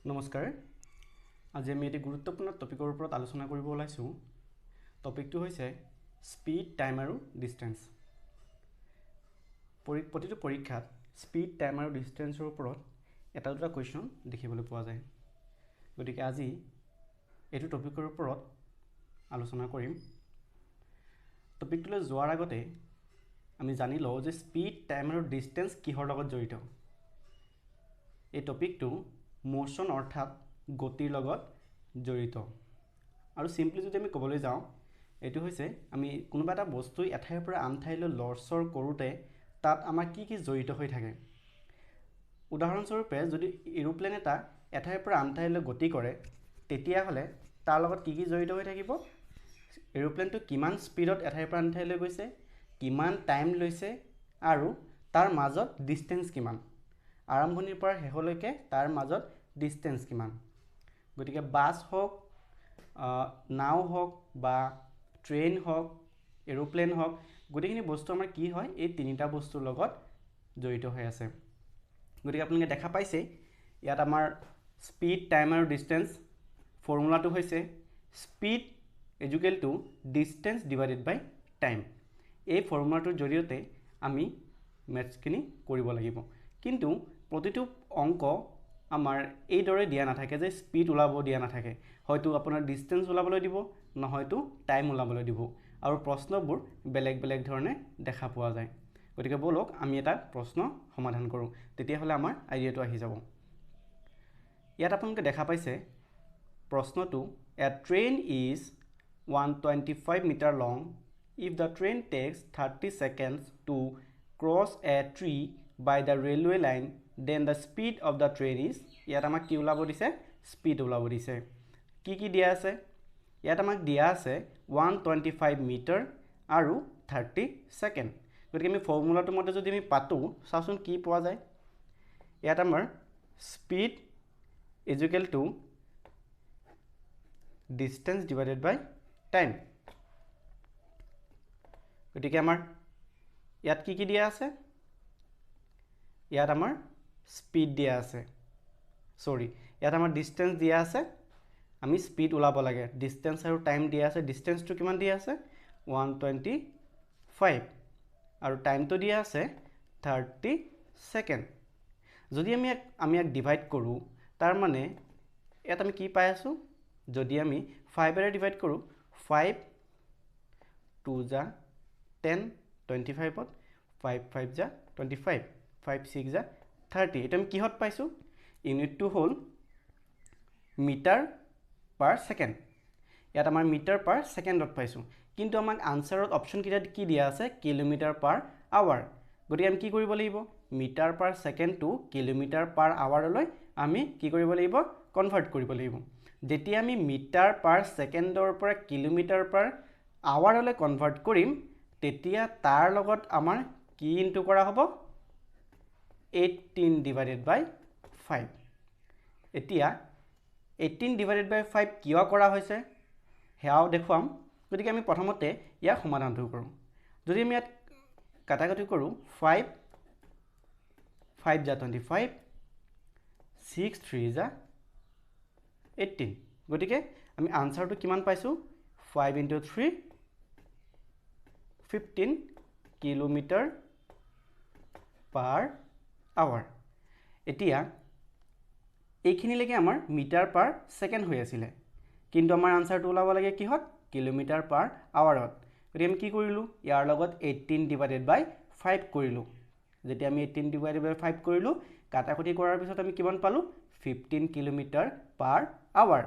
নমস্কাৰ আজি আমি এটি গুৰুত্বপূৰ্ণ টপিকৰ ওপৰত আলোচনা কৰিব ওলাইছো টপিকটো হৈছে স্পীড টাইম আৰু ডিসটেন্স প্ৰতিটো পৰীক্ষাত স্পীড টাইম আৰু ডিসটেন্সৰ ওপৰত এটা দুটা কোৱেশ্চন দেখিবলৈ পোৱা যায় গতিকে আজি এটো টপিকৰ ওপৰত আলোচনা কৰিম টপিকটোলৈ যোৱাৰ আগতে আমি জানি লওঁ যে স্পীড টাইম আৰু ডিসটেন্স কিহৰ লগত জড়িত এই টপিকটো মোশন অৰ্থাৎ গতিৰ লগত জড়িত আৰু সিম্পলি যদি আমি ক'বলৈ যাওঁ এটো হৈছে আমি কোনোবা এটা বস্তু এঠাইৰ পৰা আন ঠাইলৈ লৰচৰ কৰোতে তাত আমাৰ কি কি জড়িত হৈ থাকে উদাহৰণস্বৰূপে যদি এৰোপ্লেন এটা এঠাইৰ পৰা আন ঠাইলৈ গতি কৰে তেতিয়া হলে তাৰ লগত কি কি জড়িত হৈ থাকিব এৰোপ্লেনটো কিমান স্পীডত এঠাইৰ পৰা আন ঠাইলৈ গৈছে কিমান টাইম লৈছে আৰু তাৰ মাজত ডিসটেন্স কিমান আৰম্ভণিৰ পৰা শেষলৈকে তাৰ মাজত ডিসটেন্স কিমান গতিকে বাস হওক নাও হওক বা ট্ৰেইন হওক এৰোপ্লেন হওক গতিখিনি বস্তু আমাৰ কি হয় এই তিনিটা বস্তুৰ লগত জড়িত হৈ আছে গতিকে আপোনালোকে দেখা পাইছে ইয়াত আমাৰ স্পীড টাইম আৰু ডিসটেন্স ফৰ্মুলাটো হৈছে speed equal to distance divided by time এই ফৰ্মুলাটোৰ জৰিয়তে আমি মেথছখিনি কৰিব লাগিব কিন্তু প্ৰতিটো অংক আমাৰ এই দৰে দিয়া নাথাকে যে স্পীড ওলাব দিয়া নাথাকে হয়তো আপোনাৰ ডিসটেন্স ওলাবলৈ দিব নহয়তো টাইম ওলাবলৈ দিব আৰু প্ৰশ্নবোৰ বেলেগ বেলেগ ধৰণে দেখা পোৱা যায় গতিকে বলক আমি এটা প্ৰশ্ন সমাধান কৰোঁ তেতিয়া হলে আমাৰ আইডিয়াটো আহি যাব ইয়াত আপোনালোকে দেখা পাইছে প্ৰশ্নটো a train is 125 meter long if the train takes 30 seconds to cross a tree by the railway line then the speed of the train is ইয়াত আমাক কি ওলাব দিছে স্পীড ওলাব দিছে কি দিয়া আছে ইয়াত আমাক দিয়া আছে 125 মিটাৰ আৰু 30 সেকেন্ড গতিকে আমি ফৰ্মুলাটো মতে যদি আমি পাতো চাওচোন কি পোৱা যায় ইয়াত আমাৰ speed equal to distance divided by time গতিকে আমাৰ ইয়াত কি দিয়া আছে ইয়াত আমাৰ স্পীড দিয়া আছে সৰি ইয়াত আমাৰ ডিসটেন্স দিয়া আছে আমি স্পীড ওলাব লাগে ডিসটেন্স আৰু টাইম দিয়া আছে ডিসটেন্সটো কিমান দিয়া আছে 125 আৰু টাইমটো দিয়া আছে 30 সেকেন্ড যদি আমি এক ডিভাইড কৰো তাৰ মানে ইয়াত আমি কি পাই আছো যদি আমি 5 এৰে ডিভাইড কৰো 5 2 যা 10 25 ত 5 5 যা 25 5 6 যা 30 এটা আমি কিহত পাইছো ইউনিটটো হল মিটাৰ পাৰ সেকেন্ড ইয়াত আমাৰ মিটাৰ পাৰ সেকেন্ডত পাইছো কিন্তু আমাক আনসাৰত অপচন কি দিয়া আছে কিলোমিটাৰ পাৰ আৱাৰ গতিকে আমি কি কৰিব লাগিব metre per second to kilometre per আৱাৰলৈ আমি কি কৰিব লাগিব কনভাৰ্ট কৰিব লাগিব যেতিয়া আমি মিটাৰ পাৰ সেকেন্ডৰ পৰা কিলোমিটাৰ পাৰ আৱাৰলৈ কনভাৰ্ট কৰিম তেতিয়া তাৰ লগত আমাৰ কি ইনটু কৰা হ'ব 18 divided by 5 এতিয়া 18 divided by 5 কিয় কৰা হৈছে হেয়াও দেখুৱাম গতিকে আমি প্ৰথমতে ইয়াৰ সমাধানটো কৰোঁ যদি আমি ইয়াত কাটাকাটি কৰোঁ 5 5 যা 25 6 3 যা 18 গতিকে আমি আনসাৰটো কিমান পাইছো 5 into 3 15 কিলোমিটাৰ পাৰ আৱাৰ এতিয়া এইখিনিলৈকে আমাৰ মিটাৰ পাৰ সেকেন্ড হৈ আছিল কিন্তু আমাৰ আনসাৰটো ওলাব লাগে কিহত কিলোমিটাৰ পাৰ আৱাৰত গতিকে আমি কি কৰিলো ইয়াৰ লগত 18 ডিভাইডেড বাই 5 কৰিলো যেতিয়া আমি 18 ডিভাইডেড বাই 5 কৰিলো কাটাকুটি কৰাৰ পিছত আমি কিমান পালো 15 কিলোমিটাৰ পাৰ আৱাৰ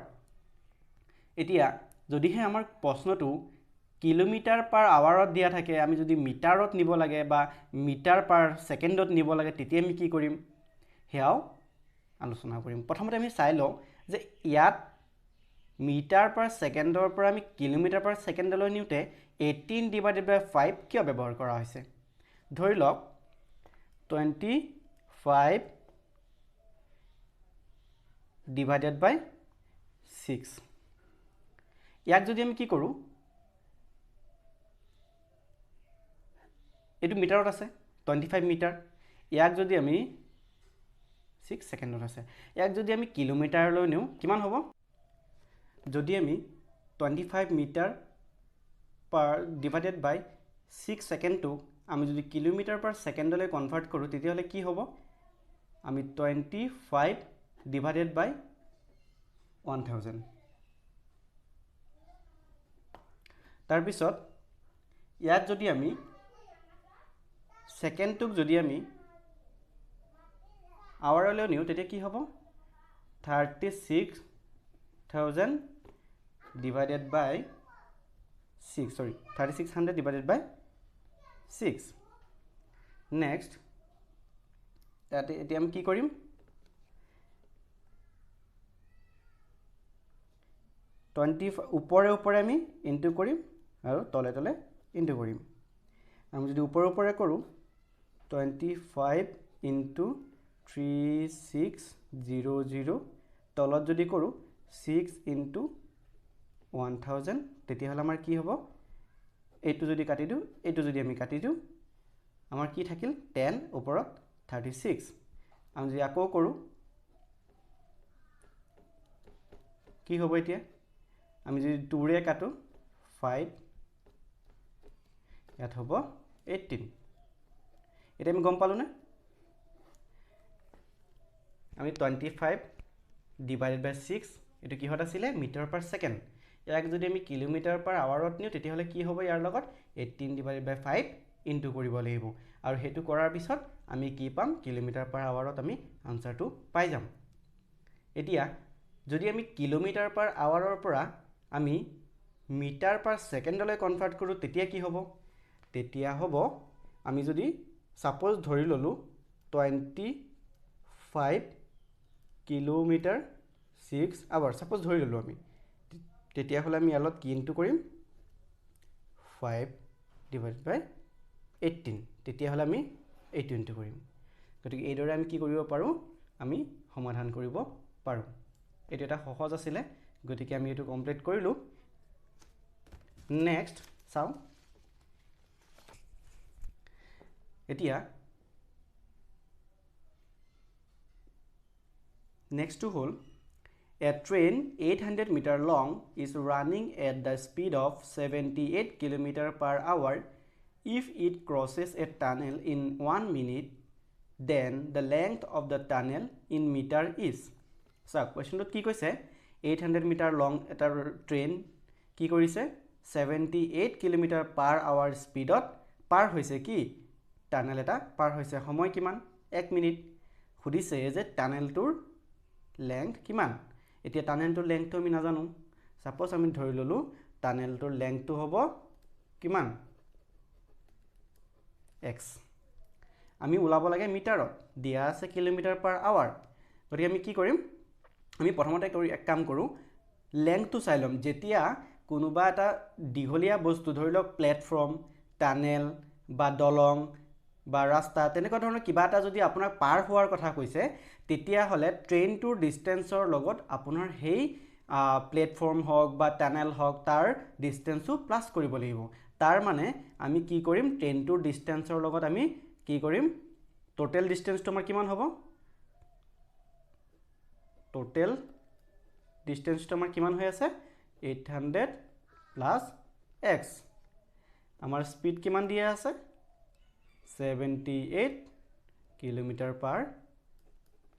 এতিয়া যদিহে আমাৰ প্ৰশ্নটো কিলোমিটাৰ পাৰ আৱাৰত দিয়া থাকে আমি যদি মিটাৰত নিব লাগে বা মিটাৰ পাৰ সেকেন্ডত নিব লাগে তেতিয়া আমি কি কৰিম হেয়াও আলোচনা কৰিম প্ৰথমতে আমি চাই লওঁ যে ইয়াত মিটাৰ পাৰ সেকেন্ডৰ পৰা আমি কিলোমিটাৰ পাৰ সেকেন্ডলৈ নিউতে 18 ডিভাইডেড বাই 5 কিয় ব্যৱহাৰ কৰা হৈছে ধৰি লওক 25 ডিভাইডেড বাই 6 ইয়াক যদি আমি কি কৰো এটো মিটাৰত আছে 25 মিটাৰ ইয়াক যদি আমি 6 সেকেন্ডত আছে ইয়াক যদি আমি কিলোমিটাৰলৈ নিও কিমান হ'ব যদি আমি 25 metre per divided by 6 second to আমি যদি কিলোমিটাৰ per সেকেন্ডলৈ কনভাৰ্ট কৰো তেতিয়া হলে কি হ'ব আমি 25 divided by 1000 তাৰ পিছত ইয়াত যদি আমি সেকেন্ডটোক যদি আমি আৱাৰলৈ নিও তেতিয়া কি হ'ব 36000 divided by 6 sorry 3600 divided by 6 next তাতে এতিয়া আমি কি কৰিম 20 উপৰে উপৰে আমি ইনটু কৰিম আৰু তলে তলে ইনটু কৰিম আমি যদি উপৰে উপৰে কৰো 25 into 3600 তলত যদি কৰো 6 into 1000 তেতিয়া হলে আমাৰ কি হ'ব এইটো যদি কাটি দিও এইটো যদি আমি কাটি দিও আমাৰ কি থাকিল 10 ওপৰত 36 আমি যদি আকৌ কৰো কি হ'ব এতিয়া আমি যদি 2 ৰে কাটো 5 ইয়াত হ'ব 18 এটা আমি গম পালো না আমি 25 divided by 6 এটো কি হত আছিল মিটাৰ per second ইয়াক যদি আমি কিলোমিটাৰ per hourত নিও তেতিয়া হলে কি হ'ব ইয়াৰ লগত 18 divided by 5 ইনটু কৰিব লাগিব আৰু হেতু কৰাৰ পিছত আমি কি পাম কিলোমিটাৰ per hourত আমি আনসাৰটো পাই যাম এতিয়া যদি আমি কিলোমিটাৰ per hourৰ পৰা আমি মিটাৰ per secondলৈ কনভাৰ্ট কৰো তেতিয়া কি হ'ব তেতিয়া হ'ব আমি যদি সাপোজ ধৰি ললো 25 কিলোমিটাৰ 6 আৱাৰ সাপোজ ধৰি ললো আমি তেতিয়া হলে আমি ইয়ালত কি ইনটু কৰিম 5 divided by 18 তেতিয়া হলে আমি 8 ইনটু কৰিম গতিকে এই দৰে আমি কি কৰিব পাৰো আমি সমাধান কৰিব পাৰো এটো এটা সহজ আছিল গতিকে আমি এটো কমপ্লিট কৰিলো নেক্সট চাও এতিয়া next to hole a train 800 meter long is running at the speed of 78 km per hour if it crosses a tunnel in 1 minute then the length of the tunnel in meter is so question ত কি কৈছে 800 meter long এটা train কি কৰিছে 78 km per hour speedত পাৰ হৈছে কি tunnel এটা পাৰ হৈছে সময় কিমান 1 মিনিট খুদিছে যে টানেলটোৰ length কিমান এতিয়া টানেলটোৰ length আমি নাজানো সাপোজ আমি ধৰি ললো টানেলটোৰ length হ'ব কিমান x আমি উলাব লাগে মিটাৰত দিয়া আছে কিলোমিটাৰ per hour গতিকে আমি কি কৰিম আমি প্ৰথমতে এক কাম কৰো length টো চাই লম যেতিয়া কোনোবা এটা দিঘলীয়া বস্তু ধৰি লওক প্লেটফৰ্ম টানেল বা দলং বা ৰাস্তা তেনেকুৱা ধৰণৰ কিবা এটা যদি আপোনাক পাৰ হোৱাৰ কথা কৈছে তেতিয়া হলে ট্ৰেইন টু ডিসটেন্সৰ লগত আপোনাৰ হেই প্লেটফৰ্ম হওক বা টানেল হওক তাৰ ডিসটেন্সও প্লাস কৰিব লাগিব তাৰ মানে আমি কি কৰিম ট্ৰেইন টু ডিসটেন্সৰ লগত আমি কি কৰিম টোটাল ডিসটেন্সটো আমাৰ কিমান হ'ব টোটাল ডিসটেন্সটো আমাৰ কিমান হৈ আছে 800 plus x আমাৰ স্পিড কিমান দিয়া আছে 78 কিলোমিটাৰ per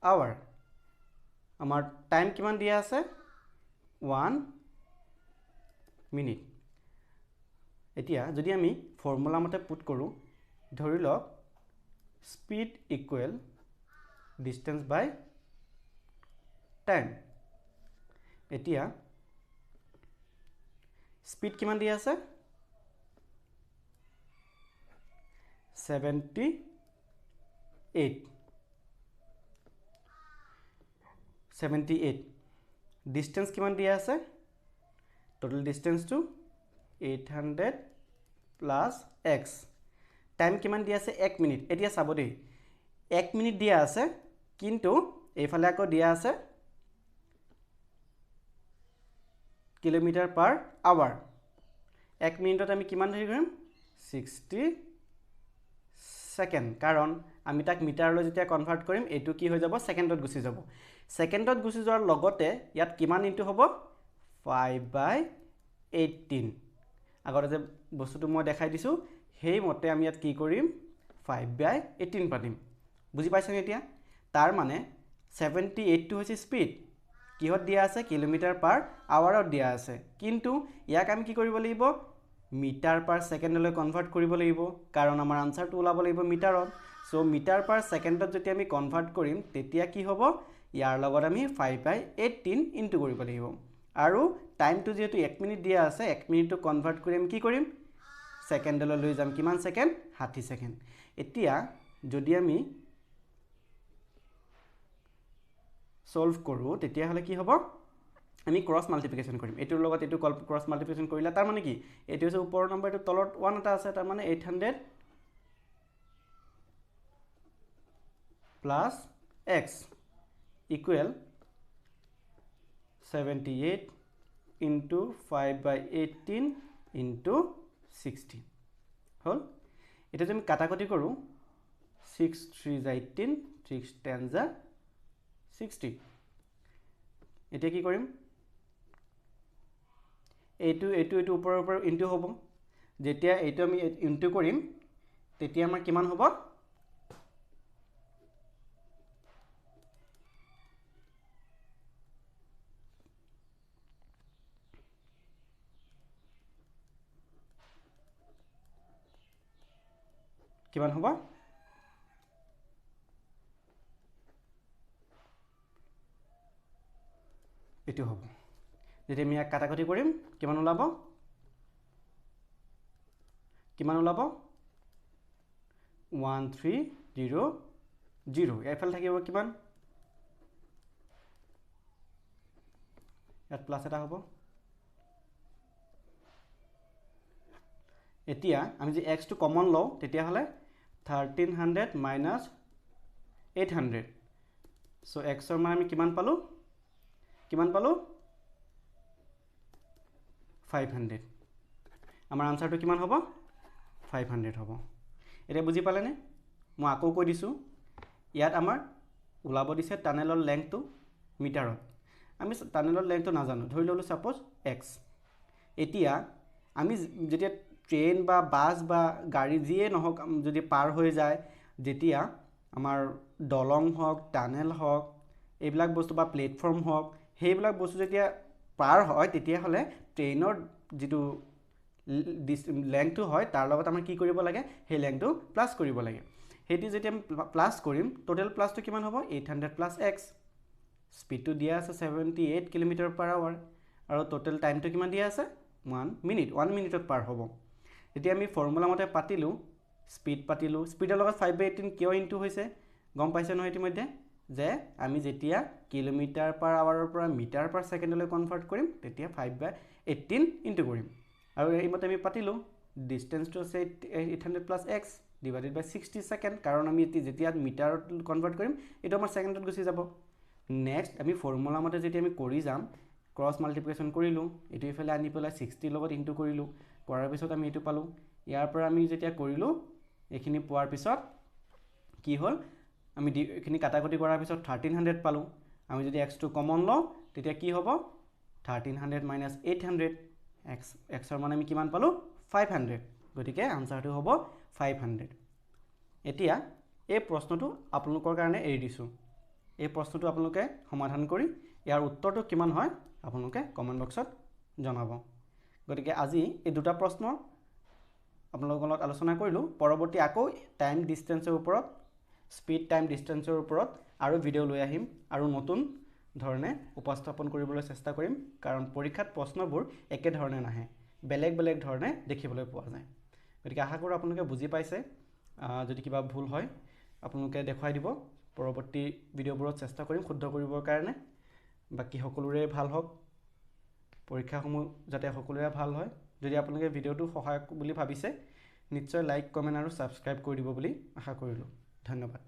hour আমাৰ টাইম কিমান দিয়া আছে 1 মিনিট এতিয়া যদি আমি ফৰ্মুলা মতে পুট কৰো ধৰি লওক speed equal distance by time এতিয়া স্পিড কিমান দিয়া আছে 78 ডিসটেন্স কিমান দিয়া আছে total distance to 800 plus x time কিমান দিয়া আছে 1 মিনিট এতিয়া চাব দেই 1 মিনিট দিয়া আছে কিন্তু এইফালে আকৌ দিয়া আছে কিলোমিটাৰ per hour 1 মিনিটত আমি কিমান ধৰি কৰিম 60 সেকেন্ড কাৰণ আমি তাক মিটাৰলৈ যেতিয়া কনভাৰ্ট কৰিম এইটো কি হৈ যাব সেকেন্ডত গুচি যাব সেকেন্ডত গুচি যোৱাৰ লগতে ইয়াত কিমান ইনটু হ'ব 5/18 আগতে যে বস্তুটো মই দেখাই দিছো সেই মতে আমি ইয়াত কি কৰিম 5/18 পাতিম বুজি পাইছেনে এতিয়া তাৰ মানে 78 টো হৈছে স্পিড কিহত দিয়া আছে কিলোমিটাৰ পাৰ আৱাৰত দিয়া আছে কিন্তু ইয়াক আমি কি কৰিব লাগিব মিটাৰ পাৰ সেকেন্ডলৈ কনভাৰ্ট কৰিব লাগিব কাৰণ আমাৰ আনসাৰটো ওলাব লাগিব মিটাৰত সো মিটাৰ পাৰ সেকেন্ডত যদি আমি কনভাৰ্ট কৰিম তেতিয়া কি হ'ব ইয়াৰ লগত আমি 5/18 ইনটু কৰিব লাগিব আৰু টাইমটো যেহেতু 1 মিনিট দিয়া আছে 1 মিনিটটো কনভাৰ্ট কৰি আমি কি কৰিম সেকেন্ডলৈ লৈ যাম কিমান সেকেন্ড 60 সেকেন্ড এতিয়া যদি আমি সলভ কৰো তেতিয়া হলে কি হ'ব আমি ক্ৰস মাল্টিপ্লিকেশন কৰিম এটোৰ লগত এটো ক্ৰস মাল্টিপ্লিকেশন কৰিলা তাৰ মানে কি এটো হৈছে ওপৰৰ নম্বৰটো তলত 1 এটা আছে তাৰ মানে 800 plus x equal 78 into 5/18 into 60 হল এটা যদি আমি কাটাকটি কৰো 6 3 18 6 10 60 এটা কি কৰিম এইটো ওপৰৰ ইনটু হ'ব যেতিয়া এইটো আমি ইনটু কৰিম তেতিয়া আমাৰ কিমান হ'ব কিমান হ'ব এটো হ'ব যদি আমি এক কাটাকটি কৰিম কিমান ওলাব 1300 এফাল থাকিব কিমান ইয়াত প্লাস এটা হ'ব এতিয়া আমি যদি x টো কমন লও তেতিয়া হলে 1300 minus 800 সো x ৰ মান আমি কিমান পালো 500 আমাৰ আনসাৰটো কিমান হ'ব 500 হ'ব এটা বুজি পালে নে মই আকৌ কৈ দিছো ইয়াত আমাৰ উলাব দিছে টানেলৰ লেংথটো মিটাৰত আমি টানেলৰ লেংথটো নাজানো ধৰি ললো সাপোজ x এতিয়া আমি যেতিয়া ট্ৰেইন বা বাস বা গাড়ী যিয়ে নহক যদি পাৰ হৈ যায় যেতিয়া আমাৰ দলং হক টানেল হক এইবিলাক বস্তু বা প্লেটফৰ্ম হক হেইবিলাক বস্তু যেতিয়া পাৰ হয় তেতিয়া হলে ট্ৰেইনৰ যেটো লেংথটো হয় তাৰ লগত আমাৰ কি কৰিব লাগে সেই লেংথটো প্লাস কৰিব লাগে হেতি যেতিয়া আমি প্লাস কৰিম টোটাল প্লাসটো কিমান হ'ব 800 plus x স্পিডটো দিয়া আছে 78 km/h আৰু টোটাল টাইমটো কিমান দিয়া আছে 1 মিনিটত পাৰ হ'ব এতিয়া আমি ফৰ্মুলা মতে পাতিলো স্পিড পাতিলো স্পিডৰ লগত 5/18 কিয় ইনটু হৈছে গম পাইছে নহয় ইতিমধ্যে যে আমি যেতিয়া km/h পৰা মিটাৰ পাৰ সেকেন্ডলৈ কনভাৰ্ট কৰিম তেতিয়া 5/18 ইনটু কৰিম আৰু এই মতে আমি পাতিলো ডিসটেন্সটো আছে 800 plus x divided by 60 second কাৰণ আমি যেতিয়া মিটাৰত কনভাৰ্ট কৰিম এটো আমাৰ সেকেন্ডত গুচি যাব নেক্সট আমি ফৰ্মুলা মতে যেতিয়া আমি কৰি যাম ক্ৰস মাল্টিপ্লিকেশন কৰিলো এটো ইফালে আনি পেলাই 60 লগত ইনটু কৰিলো কৰাৰ পিছত আমি এটো পালো ইয়াৰ পৰা আমি যেতিয়া কৰিলো এখিনি পোৱাৰ পিছত কি হল আমি এখিনি কাটাকটি কৰাৰ পিছত 1300 পালো আমি যদি x টো কমন লও তেতিয়া কি হ'ব 1300 minus 800 x ৰ মান আমি কিমান পালো 500 গতিকে আনসাৰটো হ'ব 500 এতিয়া এই প্ৰশ্নটো আপোনালোকৰ কাৰণে এৰি দিছো এই প্ৰশ্নটো আপোনালোকে সমাধান কৰি ইয়াৰ উত্তৰটো কিমান হয় আপোনালোকে কমেন্ট বক্সত জনাব গতিকে আজি এই দুটা প্ৰশ্ন আপোনালোকৰ লগত আলোচনা কৰিলো পৰৱৰ্তী আকৌ টাইম ডিসটেন্সৰ ওপৰত স্পিড টাইম ডিসটেন্সৰ ওপৰত আৰু ভিডিও লৈ আহিম আৰু নতুন ধৰণে উপস্থাপন কৰিবলৈ চেষ্টা কৰিম কাৰণ পৰীক্ষাত প্ৰশ্নবোৰ একে ধৰণে নাহে বেলেগ ধৰণে দেখিবলৈ পোৱা যায় গতিকে আশা কৰো আপোনালোকে বুজি পাইছে যদি কিবা ভুল হয় আপোনালোকে দেখুৱাই দিব পৰৱৰ্তী ভিডিওবোৰত চেষ্টা কৰিম শুদ্ধ কৰিবৰ কাৰণে বাকি সকলোৰে ভাল হওক পৰীক্ষাসমূহ যাতে সকলোৰে ভাল হয় যদি আপোনালোকে ভিডিওটো সহায়ক বুলি ভাবিছে নিশ্চয় লাইক কমেন্ট আৰু সাবস্ক্ৰাইব কৰি দিব বুলি আশা কৰিলো ধন্যবাদ